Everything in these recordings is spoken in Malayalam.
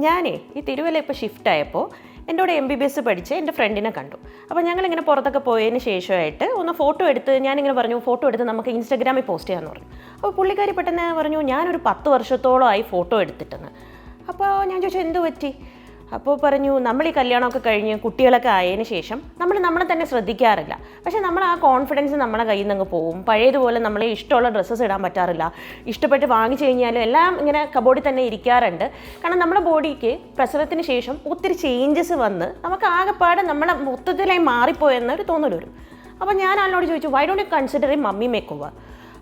ഞാനേ ഈ തിരുവല്ല ഇപ്പോൾ ഷിഫ്റ്റ് ആയപ്പോൾ എൻ്റെ കൂടെ MBBS പഠിച്ച് എൻ്റെ ഫ്രണ്ടിനെ കണ്ടു. അപ്പോൾ ഞങ്ങളിങ്ങനെ പുറത്തൊക്കെ പോയതിന് ശേഷമായിട്ട് ഒന്ന് ഫോട്ടോ എടുത്ത് ഞാനിങ്ങനെ പറഞ്ഞു ഫോട്ടോ എടുത്ത് നമുക്ക് ഇൻസ്റ്റാഗ്രാമിൽ പോസ്റ്റ് ചെയ്യാമെന്ന് പറഞ്ഞു. അപ്പോൾ പുള്ളിക്കാരി പെട്ടെന്ന് പറഞ്ഞു ഞാനൊരു 10 വർഷത്തോളമായി ഫോട്ടോ എടുത്തിട്ടെന്ന്. അപ്പോൾ ഞാൻ ചോദിച്ചു എന്ത് പറ്റി? അപ്പോൾ പറഞ്ഞു നമ്മൾ ഈ കല്യാണമൊക്കെ കഴിഞ്ഞ് കുട്ടികളൊക്കെ ആയതിന് ശേഷം നമ്മളെ തന്നെ ശ്രദ്ധിക്കാറില്ല. പക്ഷേ നമ്മൾ ആ കോൺഫിഡൻസ് നമ്മളെ കയ്യിൽ നിന്ന് പോകും. പഴയതുപോലെ നമ്മളെ ഇഷ്ടമുള്ള ഡ്രസ്സസ് ഇടാൻ പറ്റാറില്ല. ഇഷ്ടപ്പെട്ട് വാങ്ങിച്ചു കഴിഞ്ഞാലും എല്ലാം ഇങ്ങനെ കബോർഡിൽ തന്നെ ഇരിക്കാറുണ്ട്. കാരണം നമ്മുടെ ബോഡിക്ക് പ്രസവത്തിന് ശേഷം ഒത്തിരി ചേഞ്ചസ് വന്ന് നമുക്ക് ആകെപ്പാടെ നമ്മളെ മൊത്തത്തിലായി മാറിപ്പോയെന്നൊരു തോന്നൽ വരും. അപ്പോൾ ഞാൻ ആളിനോട് ചോദിച്ചു why don't you consider A mummy make over?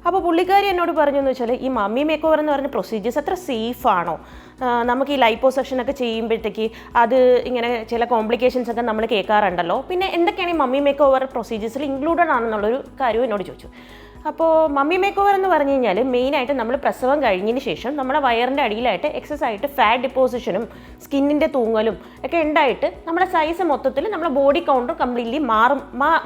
അപ്പോൾ പുള്ളിക്കാരി എന്നോട് പറഞ്ഞു എന്ന് വെച്ചാൽ ഈ മമ്മി മേക്ക് ഓവർ എന്ന് പറഞ്ഞ പ്രൊസീജിയേഴ്സ് അത്ര സേഫാണോ? നമുക്ക് ഈ ലൈപ്പോസെക്ഷനൊക്കെ ചെയ്യുമ്പോഴത്തേക്ക് അത് ഇങ്ങനെ ചില കോംപ്ലിക്കേഷൻസ് ഒക്കെ നമ്മൾ കേൾക്കാറുണ്ടല്ലോ. പിന്നെ എന്തൊക്കെയാണ് ഈ മമ്മി മേക്ക് ഓവർ പ്രൊസീജിയേഴ്സിൽ ഇൻക്ലൂഡഡ് ആണെന്നുള്ളൊരു കാര്യം എന്നോട് ചോദിച്ചു. അപ്പോൾ മമ്മി മേക്ക് ഓവർ എന്ന് പറഞ്ഞു കഴിഞ്ഞാൽ മെയിനായിട്ട് നമ്മൾ പ്രസവം കഴിഞ്ഞതിന് ശേഷം നമ്മുടെ വയറിൻ്റെ അടിയിലായിട്ട് എക്സസ് ആയിട്ട് ഫാറ്റ് ഡിപ്പോസിഷനും സ്കിന്നിൻ്റെ തൂങ്ങലും ഒക്കെ ഉണ്ടായിട്ട് നമ്മുടെ സൈസ് മൊത്തത്തിൽ നമ്മുടെ ബോഡി കൗണ്ടർ കംപ്ലീറ്റ്ലി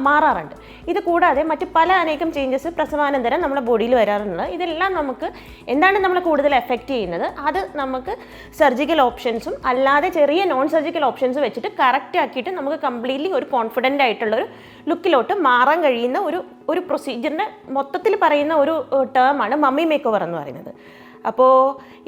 മാറാറുണ്ട്. ഇത് കൂടാതെ മറ്റ് പല അനേകം ചേഞ്ചസ് പ്രസവാനന്തരം നമ്മുടെ ബോഡിയിൽ വരാറുണ്ട്. ഇതെല്ലാം നമുക്ക് എന്താണ് നമ്മളെ കൂടുതൽ എഫക്റ്റ് ചെയ്യുന്നത്? അത് നമുക്ക് സർജിക്കൽ ഓപ്ഷൻസും അല്ലാതെ ചെറിയ നോൺ സർജിക്കൽ ഓപ്ഷൻസ് വെച്ചിട്ട് കറക്റ്റ് ആക്കിയിട്ട് നമുക്ക് കംപ്ലീറ്റ്ലി ഒരു കോൺഫിഡൻ്റ് ആയിട്ടുള്ളൊരു ലുക്കിലോട്ട് മാറാൻ കഴിയുന്ന ഒരു പ്രൊസീജിയറിൻ്റെ മൊത്തത്തിൽ പറയുന്ന ഒരു ടേമാണ് മമ്മി മേക്ക് ഓവർ എന്ന് പറയുന്നത്. അപ്പോൾ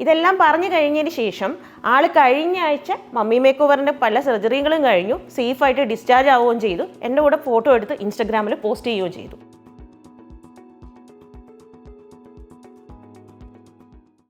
ഇതെല്ലാം പറഞ്ഞു കഴിഞ്ഞതിന് ശേഷം ആൾ കഴിഞ്ഞ ആഴ്ച മമ്മി മേക്ക് ഓവറിൻ്റെ പല സർജറികളും കഴിഞ്ഞു സേഫായിട്ട് ഡിസ്ചാർജ് ആവുകയും ചെയ്തു. എൻ്റെ കൂടെ ഫോട്ടോ എടുത്ത് ഇൻസ്റ്റാഗ്രാമിൽ പോസ്റ്റ് ചെയ്യുകയും ചെയ്തു.